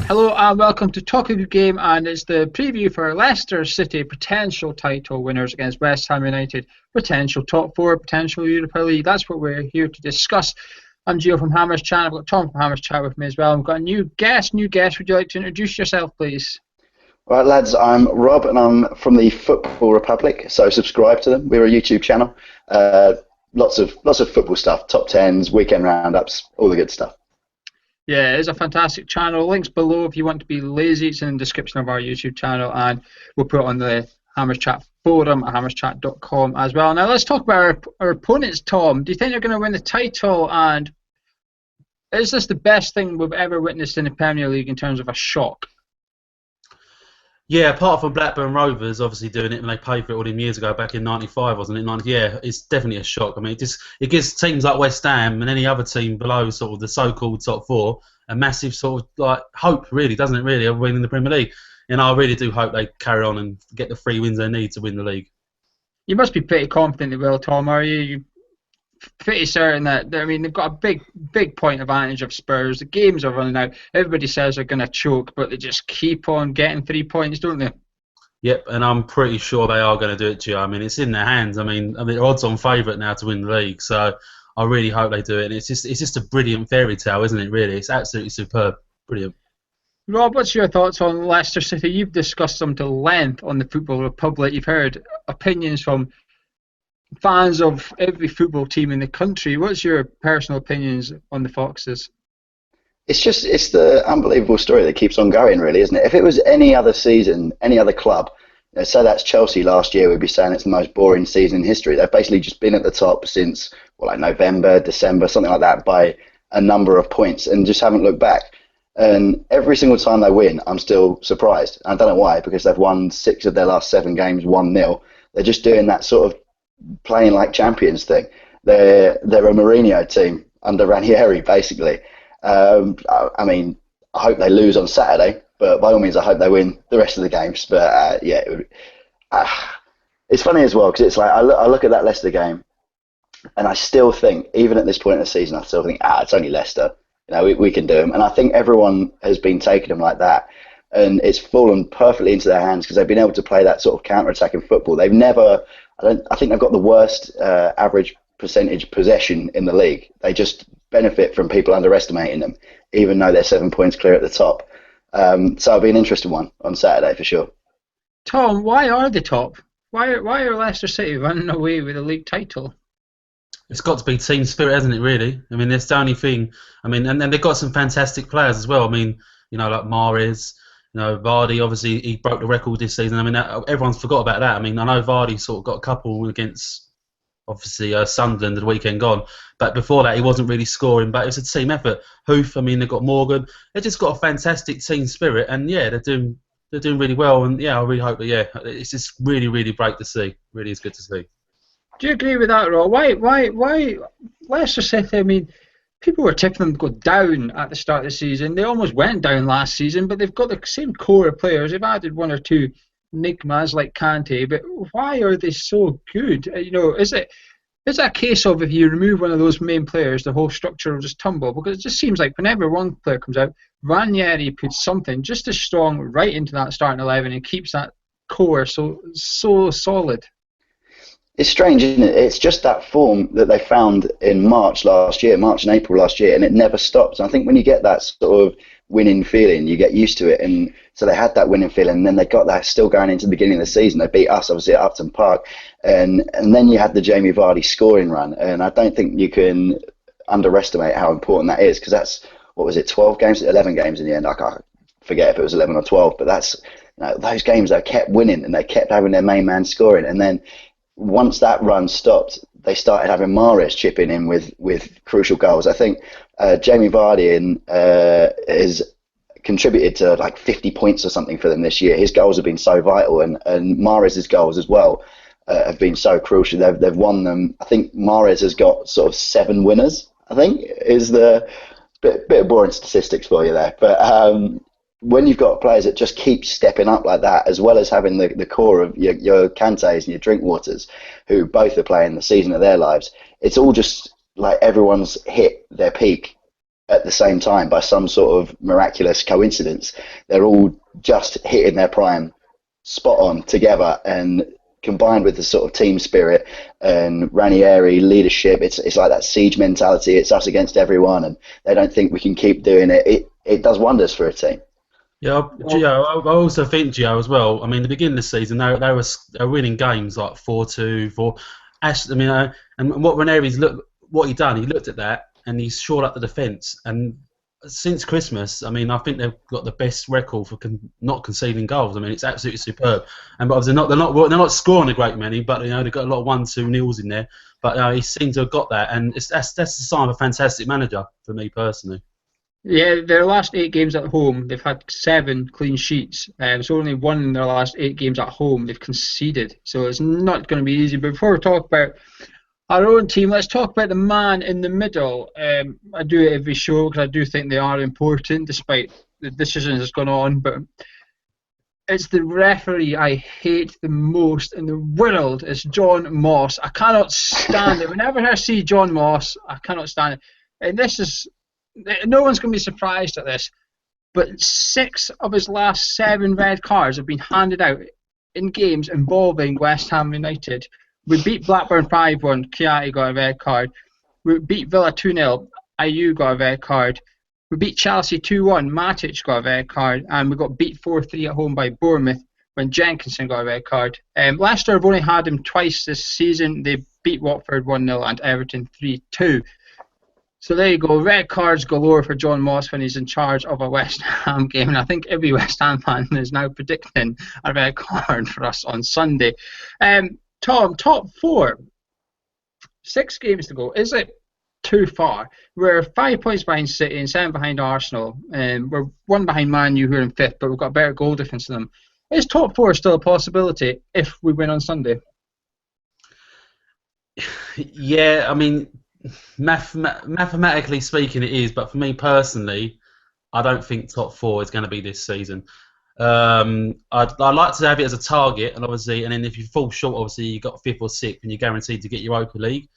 Hello and welcome to Talk a Good Game, and it's the preview for Leicester City potential title winners against West Ham United, potential top four, potential Europa League. That's what we're here to discuss. I'm Geo from Hammer's Chat. I've got Tom from Hammer's Chat with me as well. I've got a new guest. Would you like to introduce yourself, please? Right, lads, I'm Rob and I'm from the Football Republic, so subscribe to them. We're a YouTube channel. Lots of football stuff, top tens, weekend roundups, all the good stuff. Yeah, it is a fantastic channel. Links below if you want to be lazy. It's in the description of our YouTube channel, and we'll put it on the Hammers Chat forum at hammerschat.com as well. Now let's talk about our opponents, Tom. Do you think they're going to win the title, and is this the best thing we've ever witnessed in the Premier League in terms of a shock? Yeah, apart from Blackburn Rovers obviously doing it when they paid for it all them years ago, back in '95, wasn't it? Yeah, it's definitely a shock. I mean, it gives teams like West Ham and any other team below sort of the so-called top four a massive sort of like hope, really, doesn't it? Really, of winning the Premier League. And I really do hope they carry on and get the 3 wins they need to win the league. You must be pretty confident they will, Tom, are you? You're pretty certain that, I mean, they've got a big point advantage of Spurs. The games are running out. Everybody says they're going to choke, but they just keep on getting 3 points, don't they? Yep, and I'm pretty sure they are going to do it, Gio. I mean, it's in their hands. I mean, they're odds-on favourite now to win the league, so I really hope they do it. And it's just a brilliant fairy tale, isn't it, really? It's absolutely superb. Brilliant. Rob, what's your thoughts on Leicester City? You've discussed them to length on the Football Republic. You've heard opinions from fans of every football team in the country. What's your personal opinions on the Foxes? It's the unbelievable story that keeps on going, really, isn't it? If it was any other season, any other club, say that's Chelsea last year, we'd be saying it's the most boring season in history. They've basically just been at the top since, like November, December, something like that, by a number of points, and just haven't looked back. And every single time they win, I'm still surprised. I don't know why, because they've won 6 of their last 7 games 1-0. They're just doing that sort of playing like champions thing. They're a Mourinho team under Ranieri, basically. I mean, I hope they lose on Saturday, but by all means, I hope they win the rest of the games. But yeah, it's funny as well, because it's like I look at that Leicester game, and I still think, even at this point in the season, I still think, it's only Leicester. You know, we can do them. And I think everyone has been taking them like that, and it's fallen perfectly into their hands because they've been able to play that sort of counter-attacking football. They've never, I think they've got the worst average percentage possession in the league. They just benefit from people underestimating them, even though they're 7 points clear at the top. So it'll be an interesting one on Saturday for sure. Tom, why are they top? Why are Leicester City running away with the league title? It's got to be team spirit, hasn't it, really? I mean, that's the only thing. I mean, and they've got some fantastic players as well. I mean, you know, like Mahrez, you know, Vardy, obviously, he broke the record this season. I mean, everyone's forgot about that. I mean, I know Vardy sort of got a couple against, obviously, Sunderland the weekend gone. But before that, he wasn't really scoring. But it was a team effort. Hoof, I mean, they've got Morgan. They've just got a fantastic team spirit. And, yeah, they're doing really well. And, yeah, I really hope that, yeah, it's just really, really great to see. Really is good to see. Do you agree with that, Rob? Why Leicester City? I mean, people were tipping them to go down at the start of the season. They almost went down last season, but they've got the same core of players. They've added 1 or 2 enigmas like Kante, but why are they so good? You know, is it a case of if you remove one of those main players, the whole structure will just tumble? Because it just seems like whenever one player comes out, Ranieri puts something just as strong right into that starting 11 and keeps that core so solid. It's strange, isn't it? It's just that form that they found in March and April last year, and it never stops. And I think when you get that sort of winning feeling, you get used to it. And so they had that winning feeling, and then they got that still going into the beginning of the season. They beat us, obviously, at Upton Park. And then you had the Jamie Vardy scoring run. And I don't think you can underestimate how important that is, because that's, 12 games? 11 games in the end. I can't forget if it was 11 or 12. But that's, you know, those games they kept winning, and they kept having their main man scoring. And then once that run stopped, they started having Mahrez chipping in with crucial goals. I think Jamie Vardy has contributed to like 50 points or something for them this year. His goals have been so vital, and Mahrez's goals as well have been so crucial. They've won them. I think Mahrez has got sort of 7 winners, I think, is the bit of boring statistics for you there. But when you've got players that just keep stepping up like that, as well as having the core of your Kantes and your Drinkwaters, who both are playing the season of their lives, it's all just like everyone's hit their peak at the same time by some sort of miraculous coincidence. They're all just hitting their prime spot on together, and combined with the sort of team spirit and Ranieri leadership, it's like that siege mentality. It's us against everyone, and they don't think we can keep doing it. It does wonders for a team. Yeah, Gio, I also think Gio as well. I mean, the beginning of the season, they were winning games like 4-2, 4. I mean, and what Ranieri's what he done, he looked at that and he shored up the defence. And since Christmas, I mean, I think they've got the best record for not conceding goals. I mean, it's absolutely superb. And but obviously they're not scoring a great many, but they've got a lot of 1-2-0s in there. But he seems to have got that, and that's the sign of a fantastic manager for me personally. Yeah, their last 8 games at home, they've had 7 clean sheets. So only 1 in their last 8 games at home they've conceded. So it's not going to be easy. But before we talk about our own team, let's talk about the man in the middle. I do it every show because I do think they are important, despite the decisions that's gone on. But it's the referee I hate the most in the world. It's John Moss. I cannot stand it. Whenever I see John Moss, I cannot stand it. And this is... No one's going to be surprised at this, but 6 of his last 7 red cards have been handed out in games involving West Ham United. We beat Blackburn 5-1, Chiati got a red card. We beat Villa 2-0, Ayew got a red card. We beat Chelsea 2-1, Matic got a red card. And we got beat 4-3 at home by Bournemouth when Jenkinson got a red card. Leicester have only had him twice this season. They beat Watford 1-0 and Everton 3-2. So there you go, red cards galore for John Moss when he's in charge of a West Ham game. And I think every West Ham fan is now predicting a red card for us on Sunday. Tom, top 4, 6 games to go. Is it too far? We're 5 points behind City and 7 behind Arsenal. We're 1 behind Man U, who are in 5th, but we've got a better goal difference than them. Is top 4 still a possibility if we win on Sunday? Yeah, I mean... mathematically speaking, it is, but for me personally, I don't think top 4 is going to be this season. I'd like to have it as a target, and then if you fall short, obviously you got 5th or 6th, and you're guaranteed to get Europa League.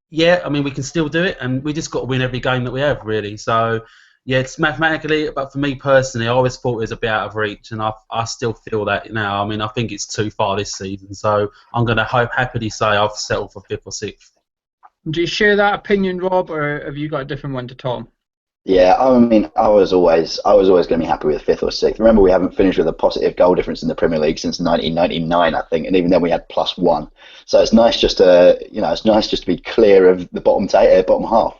Yeah, I mean we can still do it, and we just got to win every game that we have, really. So yeah, it's mathematically, but for me personally, I always thought it was a bit out of reach, and I still feel that now. I mean, I think it's too far this season, so I'm going to happily say I've settled for 5th or 6th. Do you share that opinion, Rob, or have you got a different one to Tom? Yeah, I mean, I was always going to be happy with 5th or 6th. Remember, we haven't finished with a positive goal difference in the Premier League since 1999, I think, and even then we had +1. So it's nice just to be clear of the bottom half.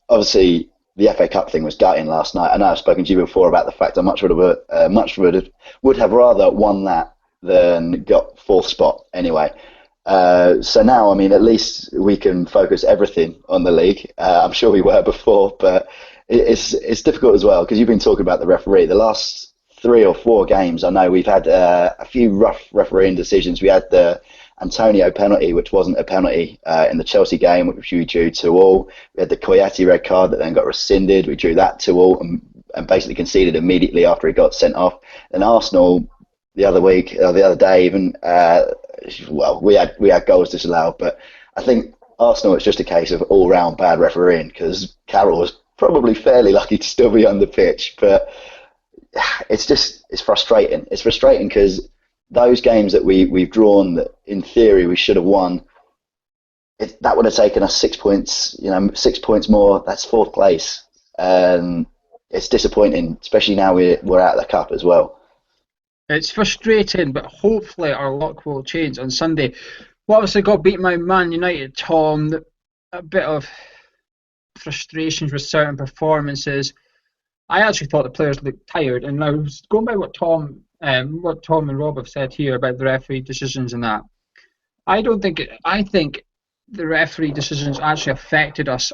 Obviously, the FA Cup thing was gutting last night. I know I've spoken to you before about the fact I much would have rather won that than got 4th spot anyway. So now, I mean, at least we can focus everything on the league. I'm sure we were before, but it's difficult as well because you've been talking about the referee. The last 3 or 4 games, I know we've had a few rough refereeing decisions. We had the Antonio penalty, which wasn't a penalty in the Chelsea game, which we drew 2-2. We had the Chiati red card that then got rescinded. We drew that 2-2 and basically conceded immediately after he got sent off. And Arsenal the other day even. Well, we had goals disallowed, but I think Arsenal, it's just a case of all-round bad refereeing because Carroll was probably fairly lucky to still be on the pitch. But it's frustrating. It's frustrating because those games that we've drawn that in theory we should have won, that would have taken us 6 points. 6 points more. That's 4th place. It's disappointing, especially now we're out of the cup as well. It's frustrating, but hopefully our luck will change on Sunday. We obviously got beaten by Man United, Tom. A bit of frustrations with certain performances. I actually thought the players looked tired, and I was going by what Tom and Rob have said here about the referee decisions and that. I think the referee decisions actually affected us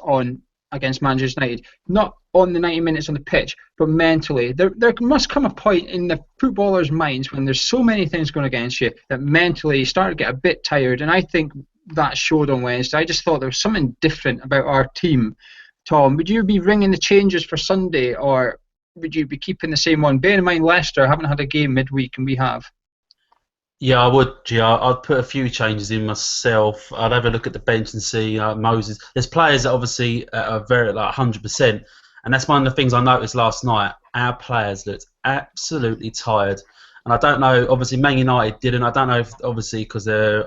against Manchester United, not on the 90 minutes on the pitch, but mentally. There must come a point in the footballers' minds when there's so many things going against you that mentally you start to get a bit tired, and I think that showed on Wednesday. I just thought there was something different about our team. Tom, would you be ringing the changes for Sunday, or would you be keeping the same one? Bear in mind Leicester haven't had a game midweek, and we have. Yeah, I would, Gio. I'd put a few changes in myself. I'd have a look at the bench and see Moses. There's players that obviously are very like 100%, and that's one of the things I noticed last night. Our players looked absolutely tired, and I don't know. Obviously, Man United didn't. I don't know if obviously because they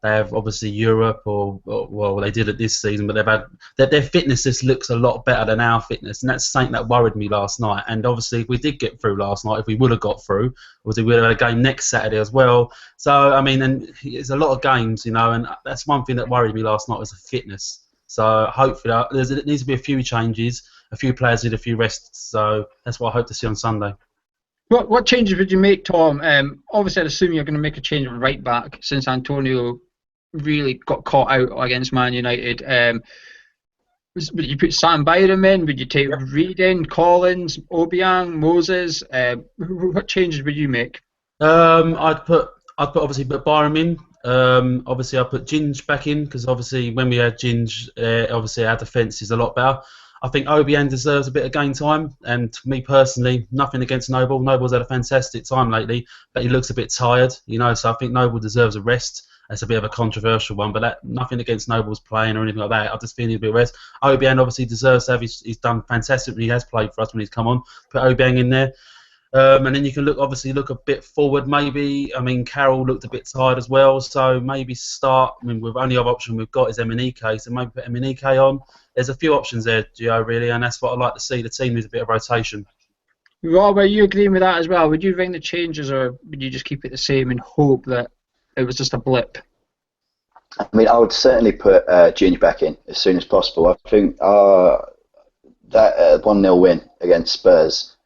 have obviously Europe or well they did it this season, but they've had their fitness just looks a lot better than our fitness, and that's something that worried me last night. And obviously, if we did get through last night, if we would have got through, obviously we'd have had a game next Saturday as well. So I mean, and it's a lot of games, and that's one thing that worried me last night was the fitness. So hopefully, there needs to be a few changes, a few players need a few rests. So that's what I hope to see on Sunday. What changes would you make, Tom? Obviously, I'd assume you're going to make a change at right back since Antonio really got caught out against Man United. Would you put Sam Byram in? Would you take Reed in, Collins, Obiang, Moses? What changes would you make? I'd obviously put Byram in. Obviously, I put Ginge back in because obviously when we had Ginge, obviously our defence is a lot better. I think Obiang deserves a bit of game time, and me personally, nothing against Noble. Noble's had a fantastic time lately, but he looks a bit tired, so I think Noble deserves a rest. That's a bit of a controversial one, but nothing against Noble's playing or anything like that. I just feel he needs a bit of rest. Obiang obviously deserves to have. He's done fantastic when he has played for us when he's come on. Put Obiang in there. And then you can look a bit forward maybe. I mean, Carroll looked a bit tired as well, so maybe start. I mean, the only other option we've got is Emenike, so maybe put Emenike on. There's a few options there, Gio, really, and that's what I'd like to see. The team needs a bit of rotation. Rob, are you agreeing with that as well? Would you bring the changes, or would you just keep it the same and hope that it was just a blip? I mean, I would certainly put Ginge back in as soon as possible. I think that 1-0 win against Spurs,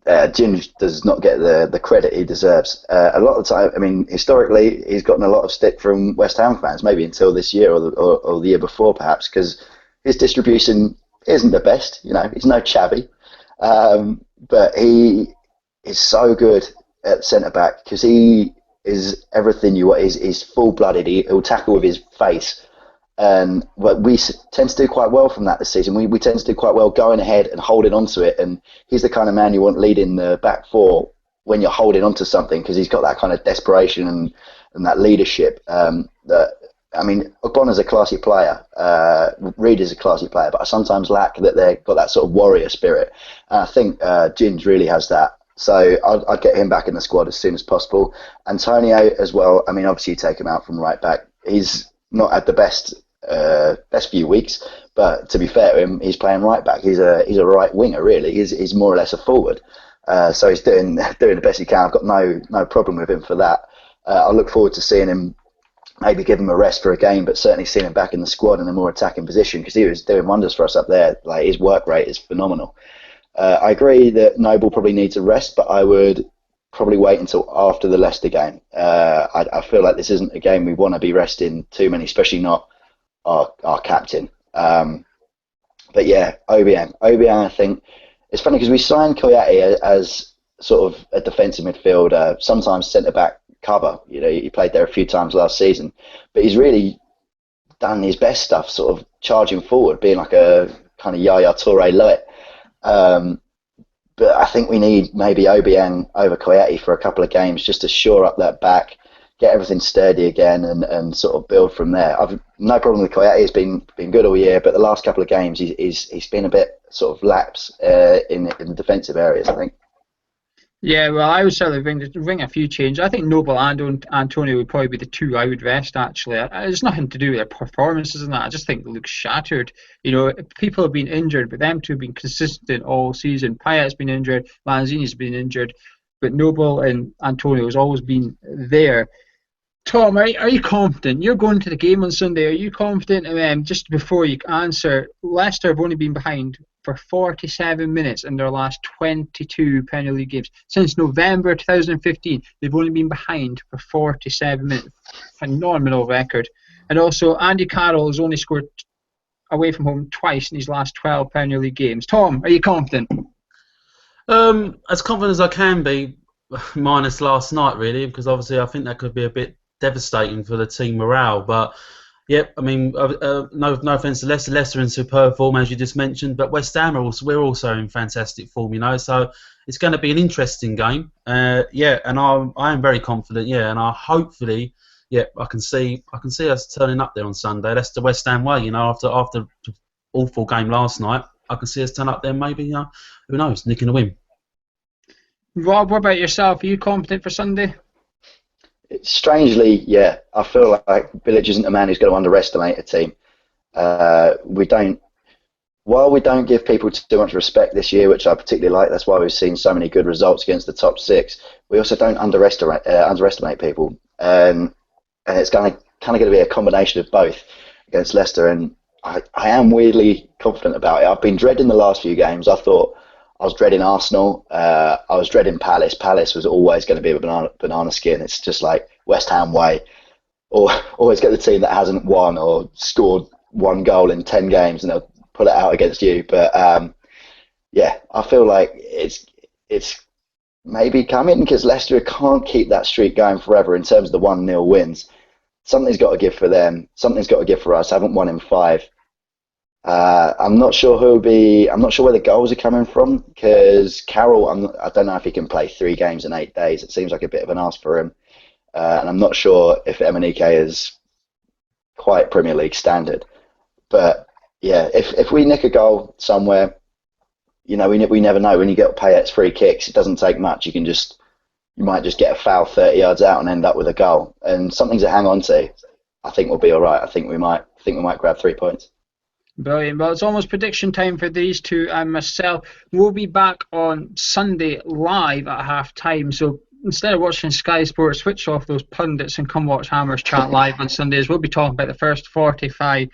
Ginge does not get the credit he deserves. A lot of the time, I mean, historically, he's gotten a lot of stick from West Ham fans, maybe until this year or the year before, perhaps, because his distribution isn't the best. He's no Xavi, but he is so good at centre back because he is everything you want. He's full-blooded. He'll tackle with his face. And we tend to do quite well from that this season. We tend to do quite well going ahead and holding on to it. And he's the kind of man you want leading the back four when you're holding on to something, because he's got that kind of desperation and that leadership. Ogbonna's a classy player. Reed is a classy player, but I sometimes lack that they've got that sort of warrior spirit. And I think Ginge really has that. So I'd get him back in the squad as soon as possible. Antonio as well. I mean, obviously you take him out from right back. He's not had the best few weeks, but to be fair to him, he's playing right back. He's a right winger, really. He's more or less a forward. So he's doing the best he can. I've got no problem with him for that. I look forward to seeing him, maybe give him a rest for a game, but certainly seeing him back in the squad in a more attacking position, because he was doing wonders for us up there. Like, his work rate is phenomenal. I agree that Noble probably needs a rest, but I would probably wait until after the Leicester game. I feel like this isn't a game we want to be resting too many, especially not our captain. But yeah, Obiang, I think it's funny because we signed Koyate as sort of a defensive midfielder, sometimes centre back cover. He played there a few times last season, but he's really done his best stuff, sort of charging forward, being like a kind of Yaya Toure light. But I think we need maybe Obiang over Koyate for a couple of games just to shore up that back, get everything sturdy again, and sort of build from there. I've no problem with Koyate. He's been good all year, but the last couple of games he's been a bit sort of lax in the defensive areas, I think. Yeah, well, I would certainly bring a few changes. I think Noble and Antonio would probably be the two I would rest, actually. It's nothing to do with their performances and that. I just think they look shattered. People have been injured, but them two have been consistent all season. Payet's been injured, Lanzini's been injured, but Noble and Antonio has always been there. Tom, are you confident? You're going to the game on Sunday. Are you confident? Just before you answer, Leicester have only been behind for 47 minutes in their last 22 Premier League games. Since November 2015, they've only been behind for 47 minutes. Phenomenal record. And also, Andy Carroll has only scored away from home twice in his last 12 Premier League games. Tom, are you confident? As confident as I can be, minus last night, really, because obviously I think that could be a bit devastating for the team morale. But Yep, I mean, no offense to Leicester. Leicester in superb form, as you just mentioned, but West Ham we're also in fantastic form, So it's going to be an interesting game. Yeah, and I am very confident. Yeah, and I hopefully, I can see us turning up there on Sunday. That's the West Ham way, After the awful game last night, I can see us turn up there. Maybe, who knows, nicking a win. Rob, what about yourself? Are you confident for Sunday? Strangely, yeah, I feel like Bilic isn't a man who's going to underestimate a team. While we don't give people too much respect this year, which I particularly like, that's why we've seen so many good results against the top six. We also don't underestimate people, and it's kind of going to be a combination of both against Leicester. And I am weirdly confident about it. I've been dreading the last few games. I thought I was dreading Arsenal. I was dreading Palace. Palace was always going to be a banana skin. It's just like West Ham way. Or always get the team that hasn't won or scored one goal in 10 games and they'll put it out against you. But yeah, I feel like it's maybe coming because Leicester can't keep that streak going forever in terms of the 1-0 wins. Something's got to give for them. Something's got to give for us. Haven't won in 5. I'm not sure I'm not sure where the goals are coming from because Carroll, I don't know if he can play 3 games in 8 days. It seems like a bit of an ask for him. And I'm not sure if Emenike is quite Premier League standard. But yeah, if we nick a goal somewhere, we never know. When you get Payet's free kicks, it doesn't take much. You might just get a foul 30 yards out and end up with a goal. And something to hang on to. I think we'll be all right. I think we might grab 3 points. Brilliant. Well, it's almost prediction time for these two and myself. We'll be back on Sunday live at half-time. So instead of watching Sky Sports, switch off those pundits and come watch Hammers Chat live on Sundays. We'll be talking about the first 45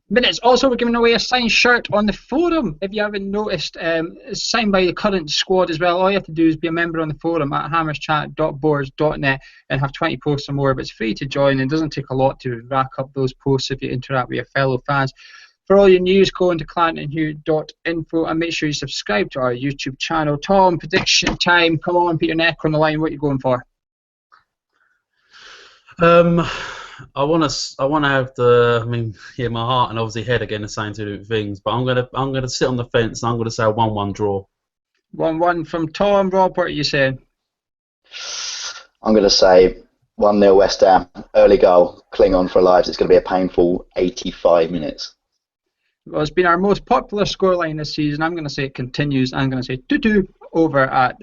minutes. Also, we're giving away a signed shirt on the forum. If you haven't noticed, it's signed by the current squad as well. All you have to do is be a member on the forum at hammerschat.boards.net and have 20 posts or more. But it's free to join and doesn't take a lot to rack up those posts if you interact with your fellow fans. For all your news, go into clarendonhue.info and make sure you subscribe to our YouTube channel. Tom, prediction time. Come on, put your neck on the line. What are you going for? I want to have my heart and obviously head again are saying two different things, but I'm gonna sit on the fence and I'm gonna say a 1-1 draw. 1-1 from Tom. Rob, what are you saying? I'm gonna say 1-0 West Ham. Early goal. Cling on for lives. It's gonna be a painful 85 minutes. Well, it's been our most popular scoreline this season. I'm going to say it continues. I'm going to say 2-2 over at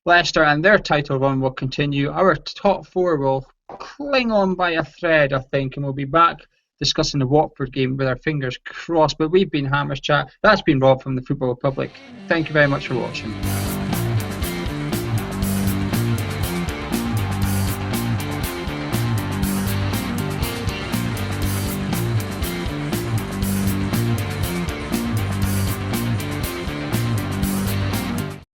Leicester, and their title run will continue. Our top 4 will cling on by a thread, I think, and we'll be back discussing the Watford game with our fingers crossed. But we've been Hammers Chat. That's been Rob from the Football Republic. Thank you very much for watching.